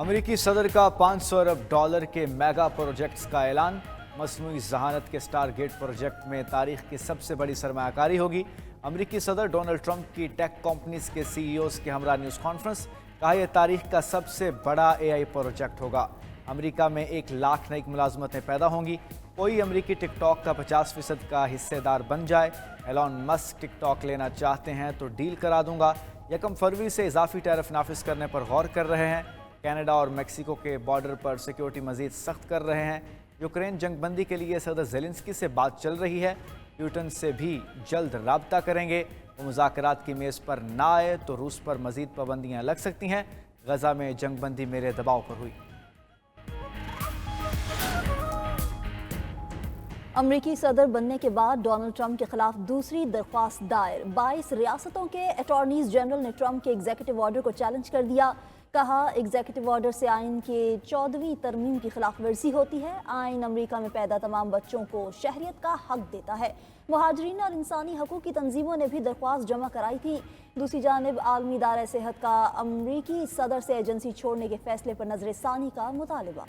امریکی صدر کا $500 ارب کے میگا پروجیکٹس کا اعلان۔ مصنوعی ذہانت کے سٹار گیٹ پروجیکٹ میں تاریخ کی سب سے بڑی سرمایہ کاری ہوگی۔ امریکی صدر ڈونلڈ ٹرمپ کی ٹیک کمپنیز کے CEO کے ہمراہ نیوز کانفرنس۔ کہا یہ تاریخ کا سب سے بڑا AI پروجیکٹ ہوگا۔ امریکہ میں 1 لاکھ نئی ملازمتیں پیدا ہوں گی۔ کوئی امریکی ٹک ٹاک کا 50% کا حصے دار بن جائے۔ ایلون مسک ٹک ٹاک لینا چاہتے ہیں تو ڈیل کرا دوں گا۔ 1 فروری سے اضافی ٹیرف نافذ کرنے پر غور کر رہے ہیں۔ کینیڈا اور میکسیکو کے بارڈر پر سیکیورٹی مزید سخت کر رہے ہیں۔ یوکرین جنگ بندی کے لیے صدر زیلنسکی سے بات چل رہی ہے۔ پیوٹن سے بھی جلد رابطہ کریں گے۔ وہ مذاکرات کی میز پر نہ آئے تو روس پر مزید پابندیاں لگ سکتی ہیں۔ غزہ میں جنگ بندی میرے دباؤ پر ہوئی۔ امریکی صدر بننے کے بعد ڈونلڈ ٹرمپ کے خلاف دوسری درخواست دائر۔ 22 ریاستوں کے اٹارنیز جنرل نے ٹرمپ کے ایگزیکٹو آرڈر کو چیلنج کر دیا۔ کہا ایگزیکٹو آرڈر سے آئین کے 14ویں ترمیم کی خلاف ورزی ہوتی ہے۔ آئین امریکہ میں پیدا تمام بچوں کو شہریت کا حق دیتا ہے۔ مہاجرین اور انسانی حقوق کی تنظیموں نے بھی درخواست جمع کرائی تھی۔ دوسری جانب عالمی ادارہ صحت کا امریکی صدر سے ایجنسی چھوڑنے کے فیصلے پر نظر ثانی کا مطالبہ۔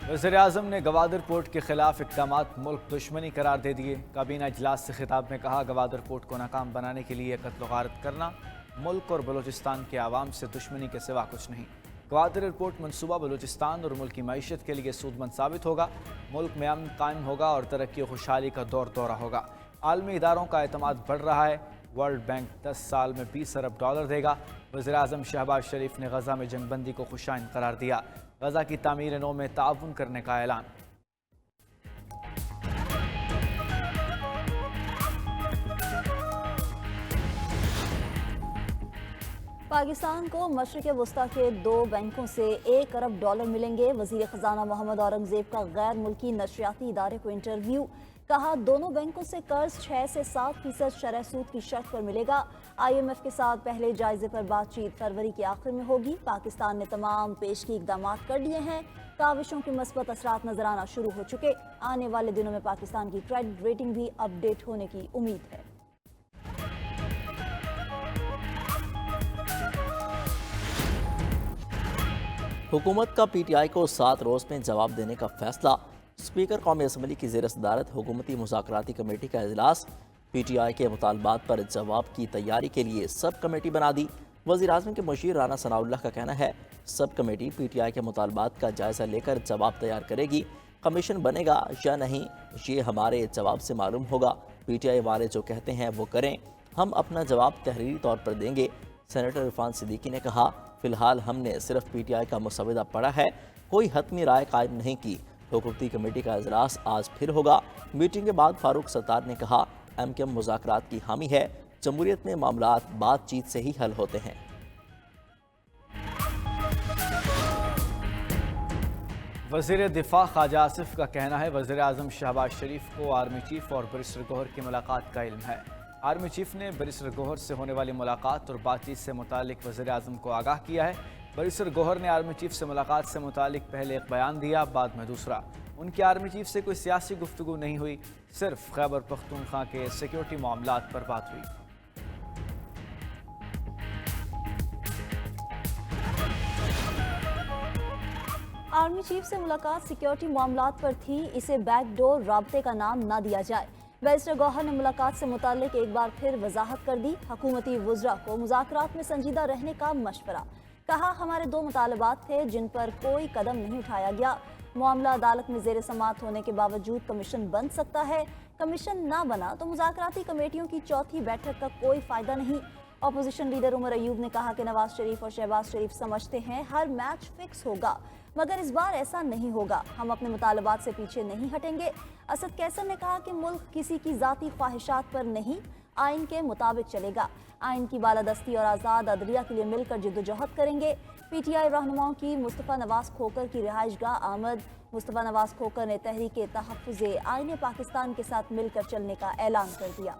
وزیراعظم نے گوادر پورٹ کے خلاف اقدامات ملک دشمنی قرار دے دیے۔ کابینہ اجلاس سے خطاب میں کہا گوادر پورٹ کو ناکام بنانے کے لیے قتل و غارت کرنا ملک اور بلوچستان کے عوام سے دشمنی کے سوا کچھ نہیں۔ گوادر ایئرپورٹ منصوبہ بلوچستان اور ملک کی معیشت کے لیے سود مند ثابت ہوگا۔ ملک میں امن قائم ہوگا اور ترقی و خوشحالی کا دورہ ہوگا۔ عالمی اداروں کا اعتماد بڑھ رہا ہے۔ ورلڈ بینک 10 سال میں $20 ارب دے گا۔ وزیراعظم شہباز شریف نے غزہ میں جنگ بندی کو خوش آئند قرار دیا۔ غزہ کی تعمیر نو میں تعاون کرنے کا اعلان۔ پاکستان کو مشرق وسطیٰ کے 2 بینکوں سے $1 ارب ملیں گے۔ وزیر خزانہ محمد اورنگزیب کا غیر ملکی نشریاتی ادارے کو انٹرویو۔ کہا دونوں بینکوں سے قرض 6 سے 7% شرح سود کی شرط پر ملے گا۔ IMF کے ساتھ پہلے جائزے پر بات چیت فروری کے آخر میں ہوگی۔ پاکستان نے تمام پیشگی اقدامات کر لیے ہیں۔ کاوشوں کے مثبت اثرات نظر آنا شروع ہو چکے۔ آنے والے دنوں میں پاکستان کی کریڈٹ ریٹنگ بھی اپ ڈیٹ ہونے کی امید ہے۔ حکومت کا PTI کو 7 روز میں جواب دینے کا فیصلہ۔ اسپیکر قومی اسمبلی کی زیر صدارت حکومتی مذاکراتی کمیٹی کا اجلاس۔ PTI کے مطالبات پر جواب کی تیاری کے لیے سب کمیٹی بنا دی۔ وزیر اعظم کے مشیر رانا ثناء اللہ کا کہنا ہے سب کمیٹی PTI کے مطالبات کا جائزہ لے کر جواب تیار کرے گی۔ کمیشن بنے گا یا نہیں یہ ہمارے جواب سے معلوم ہوگا۔ PTI والے جو کہتے ہیں وہ کریں، ہم اپنا جواب تحریری طور پر دیں گے۔ سینیٹر عرفان صدیقی نے کہا فی الحال ہم نے صرف PTI کا مسودہ پڑھا ہے، کوئی حتمی رائے قائم نہیں کی۔ حکومتی کمیٹی کا اجلاس آج پھر ہوگا۔ میٹنگ کے بعد فاروق ستار نے کہا MKM مذاکرات کی حامی ہے، جمہوریت میں معاملات بات چیت سے ہی حل ہوتے ہیں۔ وزیر دفاع خواجہ آصف کا کہنا ہے وزیر اعظم شہباز شریف کو آرمی چیف اور بیرسٹر گوہر کی ملاقات کا علم ہے۔ آرمی چیف نے بیرسٹر گوہر سے ہونے والی ملاقات اور بات چیت سے متعلق وزیر اعظم کو آگاہ کیا ہے۔ بیرسٹر گوہر نے آرمی چیف سے ملاقات سے متعلق پہلے ایک بیان دیا، بعد میں دوسرا۔ ان کی آرمی چیف سے کوئی سیاسی گفتگو نہیں ہوئی، صرف خیبر پختونخوا کے سیکیورٹی معاملات پر بات ہوئی۔ آرمی چیف سے ملاقات سیکیورٹی معاملات پر تھی، اسے بیک ڈور رابطے کا نام نہ دیا جائے۔ بیرسٹر گوہر نے ملاقات سے متعلق ایک بار پھر وضاحت کر دی۔ حکومتی وزراء کو مذاکرات میں سنجیدہ رہنے کا مشورہ۔ کہا ہمارے 2 مطالبات تھے جن پر کوئی قدم نہیں اٹھایا گیا۔ معاملہ عدالت میں زیر سماعت ہونے کے باوجود کمیشن بن سکتا ہے۔ کمیشن نہ بنا تو مذاکراتی کمیٹیوں کی 4تھی بیٹھک کا کوئی فائدہ نہیں۔ اپوزیشن لیڈر عمر ایوب نے کہا کہ نواز شریف اور شہباز شریف سمجھتے ہیں ہر میچ فکس ہوگا، مگر اس بار ایسا نہیں ہوگا۔ ہم اپنے مطالبات سے پیچھے نہیں ہٹیں گے۔ اسد کیسر نے کہا کہ ملک کسی کی ذاتی خواہشات پر نہیں، آئین کے مطابق چلے گا۔ آئین کی بالادستی اور آزاد عدلیہ کے لیے مل کر جدوجہد کریں گے۔ PTI رہنماؤں کی مصطفیٰ نواز کھوکر کی رہائش گاہ آمد۔ مصطفیٰ نواز کھوکر نے تحریک تحفظ آئین پاکستان کے ساتھ مل کر چلنے کا اعلان کر دیا۔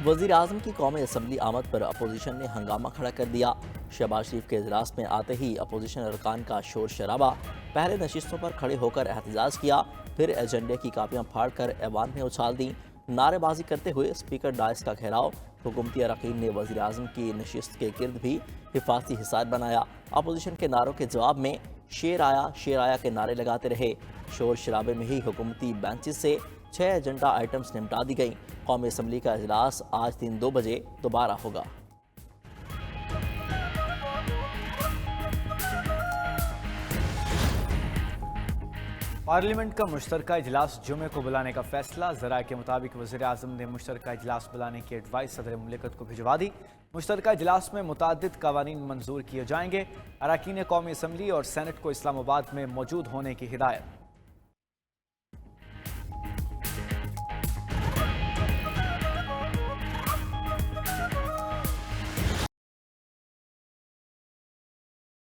وزیر اعظم کی قومی اسمبلی آمد پر اپوزیشن نے ہنگامہ کھڑا کر دیا۔ شہباز شریف کے اجلاس میں آتے ہی اپوزیشن ارکان کا شور شرابہ۔ पहले नशिस्तों पर खड़े होकर एहतजाज किया, फिर एजेंडे की कापियां फाड़ कर ऐवान में उछाल दी। नारेबाजी करते हुए स्पीकर डायस का घेराव, हुकूमती अरकान ने वज़ीर आज़म की नशिस्त के गिर्द भी हिफाजती हिसार बनाया। अपोजिशन के नारों के जवाब में शेर आया के नारे लगाते रहे। शोर शराबे में ही हुकूमती बेंचेस से 6 एजेंडा आइटम्स निपटा दी गई। कौमी असम्बली का इजलास आज दिन 2 बजे दोबारा होगा। पार्लियामेंट का मुश्तरका इजलास जुमे को बुलाने का फैसला। ज़राए के मुताबिक वज़ीर आज़म ने मुश्तरका इजलास बुलाने की एडवाइस सदर मुमलिकत को भिजवा दी। मुश्तरका इजलास में मुताद्दिद कवानीन मंजूर किए जाएंगे। अरकान कौमी असम्बली और सेनेट को इस्लामाबाद में मौजूद होने की हिदायत।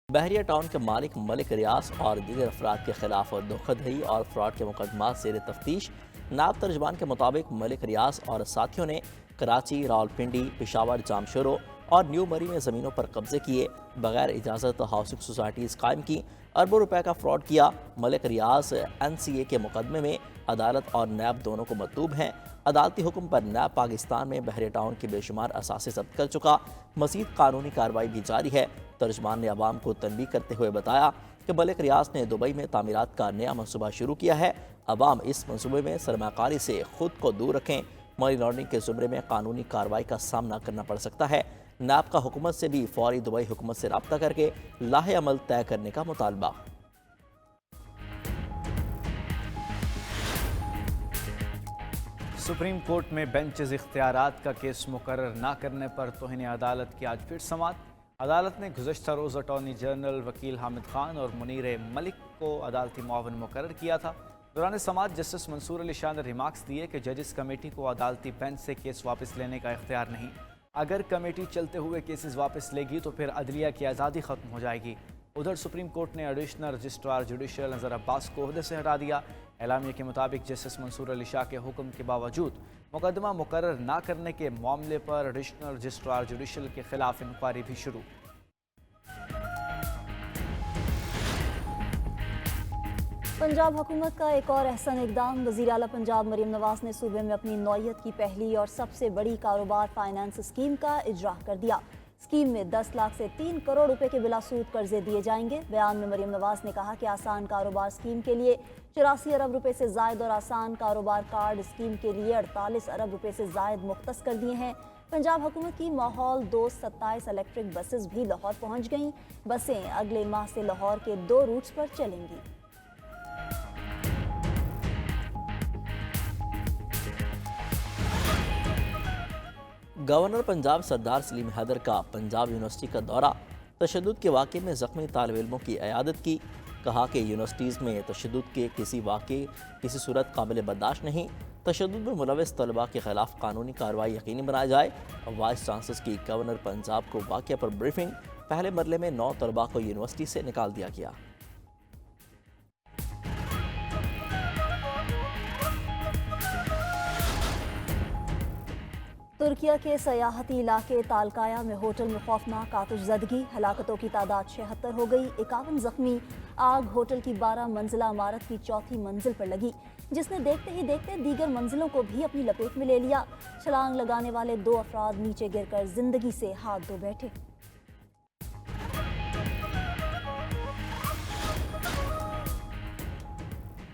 बहरिया टाउन के मालिक मलिक रियाज और दीगर अफराद के खिलाफ धोखाधड़ी और फ्रॉड के मुकदमा ज़ेर तफ्तीश। नायब तर्जमान के मुताबिक मलिक रियाज और साथियों ने कराची, रावलपिंडी, पेशावर, जामशोरो और न्यू मरी में ज़मीनों पर कब्जे किए, बगैर इजाज़त हाउसिंग सोसाइटीज़ कायम की, अरबों रुपए का फ्रॉड किया। मलिक रियाज NCA के मुकदमे में अदालत और नैब दोनों को मतलूब हैं। अदालती हुक्म पर नैब पाकिस्तान में बहरिया टाउन के बेशुमार असासे जब्त कर चुका। मज़ीद कानूनी कार्रवाई भी जारी है। तर्जमान ने अवाम को तनबीह करते हुए बताया कि मलिक रियाज ने दुबई में तामीरात का नया मनसूबा शुरू किया है। अवाम इस मनसूबे में सरमाकारी से खुद को दूर रखें। मनी लॉन्ड्रिंग के ज़ुमरे में कानूनी कार्रवाई का सामना करना पड़ सकता है। नैब का हुकूमत से भी फौरी दुबई हुकूमत से रब्ता करके लाहे अमल तय करने का मुतालबा। सुप्रीम कोर्ट में बेंचेस इख्तियारात का केस मुकर्रर न करने पर तौहीन अदालत की आज फिर समाअत। अदालत ने गुज़श्ता रोज़ अटॉर्नी जनरल वकील हामिद खान और मुनीर मलिक को अदालती मुआवन मुकर्रर किया था। दौरान समाअत जस्टिस मंसूर अली शाह ने रिमार्क्स दिए कि जजेस कमेटी को अदालती बेंच से केस वापस लेने का इख्तियार नहीं। अगर कमेटी चलते हुए केसेस वापस लेगी तो फिर अदलिया की आज़ादी ख़त्म हो जाएगी। उधर सुप्रीम कोर्ट ने एडिशनल रजिस्ट्रार जुडिशल नज़र अब्बास को ओहदे से हटा दिया। एलामिया के मुताबिक जस्टिस मंसूर अली शाह के हुक्म के बावजूद मुकदमा मुकर्रर न करने के मामले पर एडिशनल रजिस्ट्रार जुडिशल के खिलाफ इंक्वायरी भी शुरू। पंजाब हुकूमत का एक और अहसन इकदाम। वज़ीर आला पंजाब मरीम नवाज ने सूबे में अपनी नौयत की पहली और सबसे बड़ी कारोबार फाइनेंस स्कीम का इजरा कर दिया। स्कीम में 10 लाख से 3 करोड़ रुपए के बिलासूद कर्जे दिए जाएंगे। बयान में मरीम नवाज ने कहा कि आसान कारोबार स्कीम के लिए 84 अरब रुपए से जायद और आसान कारोबार कार्ड स्कीम के लिए 48 अरब रुपए से जायद मुख्तस कर दिए हैं। पंजाब हुकूमत की माहौल दोस्त 27 इलेक्ट्रिक बसेस भी लाहौर पहुंच गईं। बसें अगले माह से लाहौर के 2 रूट्स पर चलेंगी। गवर्नर पंजाब सरदार सलीम हैदर का पंजाब यूनिवर्सिटी का दौरा, तशद्दुद के वाक़े में ज़ख्मी तालिब इल्मों की इयादत की। कहा कि यूनिवर्सिटीज़ में तशद्दुद के किसी वाक़े किसी सूरत काबिल बर्दाश्त नहीं। तशद्दुद में मुलविस तलबा के खिलाफ कानूनी कार्रवाई यकीनी बनाई जाए। वाइस चांसलर की गवर्नर पंजाब को वाक़े पर ब्रीफिंग। पहले मरले में 9 तलबा को यूनिवर्सिटी से निकाल दिया गया। तुर्किया के सयाहती इलाके तालकाया में होटल में खौफनाक आतिशज़दगी, हलाकतों की तादाद 76 हो गई, 51 जख्मी। आग होटल की 12 मंजिला इमारत की 4थी मंजिल पर लगी, जिसने देखते ही देखते दीगर मंजिलों को भी अपनी लपेट में ले लिया। छलांग लगाने वाले 2 अफराद नीचे गिरकर जिंदगी से हाथ धो बैठे।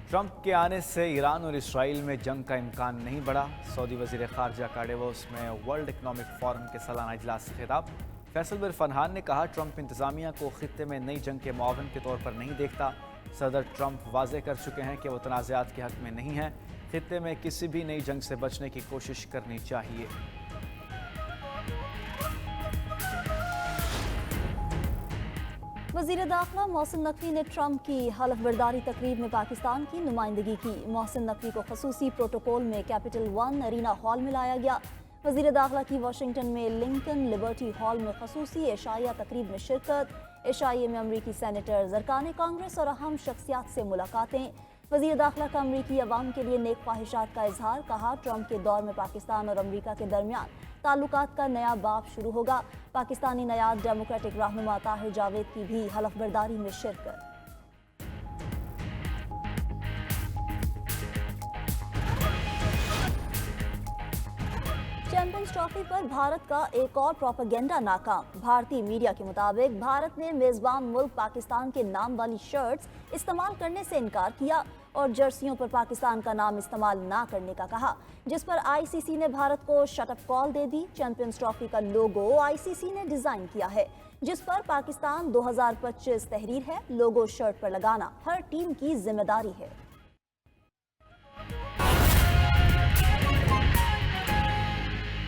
ट्रंप के आने से ईरान और इसराइल में जंग का इम्कान नहीं बढ़ा। सऊदी वज़ीर ख़ारजा का डेवोस में वर्ल्ड इकनॉमिक फोरम के सालाना इजलास से खिताब। फैसल बिन फरहान ने कहा, ट्रंप इंतज़ामिया को खित्ते में नई जंग के मुआवन के तौर पर नहीं देखता। सदर ट्रंप वाज़े कर चुके हैं कि वो तनाज़ात के हक़ में नहीं हैं। खित्ते में किसी भी नई जंग से बचने की कोशिश करनी चाहिए। वज़ीर दाखिला मोहसिन नकवी ने ट्रंप की हलफ बर्दारी तकरीब में पाकिस्तान की नुमाइंदगी की। मोहसिन नकवी को खसूसी प्रोटोकॉल में कैपिटल 1 अरीना हॉल में लाया गया। वज़ीर दाखिला की वाशिंगटन में लिंकन लिबर्टी हॉल में खसूसी एशाइया तकरीब में शिरकत। एशाइया में अमरीकी सेनेटर, ज़रकान कांग्रेस और अहम शख्सियात से मुलाकातें। वज़ीर दाखिला का अमरीकी अवाम के लिए नेक ख्वाहिशात का इजहार। कहा, ट्रंप के दौर में पाकिस्तान और अमरीका के दरमियान ताल्लुकात का नया बाब शुरू होगा। पाकिस्तानी नयाद डेमोक्रेटिक रहनुमा ताहिर जावेद की भी हलफ बर्दारी में शिरकत। चैंपियंस ट्रॉफी पर भारत का एक और प्रोपेगेंडा नाकाम। भारतीय मीडिया के मुताबिक भारत ने मेजबान मुल्क पाकिस्तान के नाम वाली शर्ट्स इस्तेमाल करने से इनकार किया और जर्सियों पर पाकिस्तान का नाम इस्तेमाल ना करने का कहा, जिस पर आईसीसी ने भारत को शटअप कॉल दे दी। चैंपियंस ट्रॉफी का लोगो आईसीसी ने डिजाइन किया है, जिस पर पाकिस्तान 2025 तहरीर है। लोगो शर्ट पर लगाना हर टीम की जिम्मेदारी है।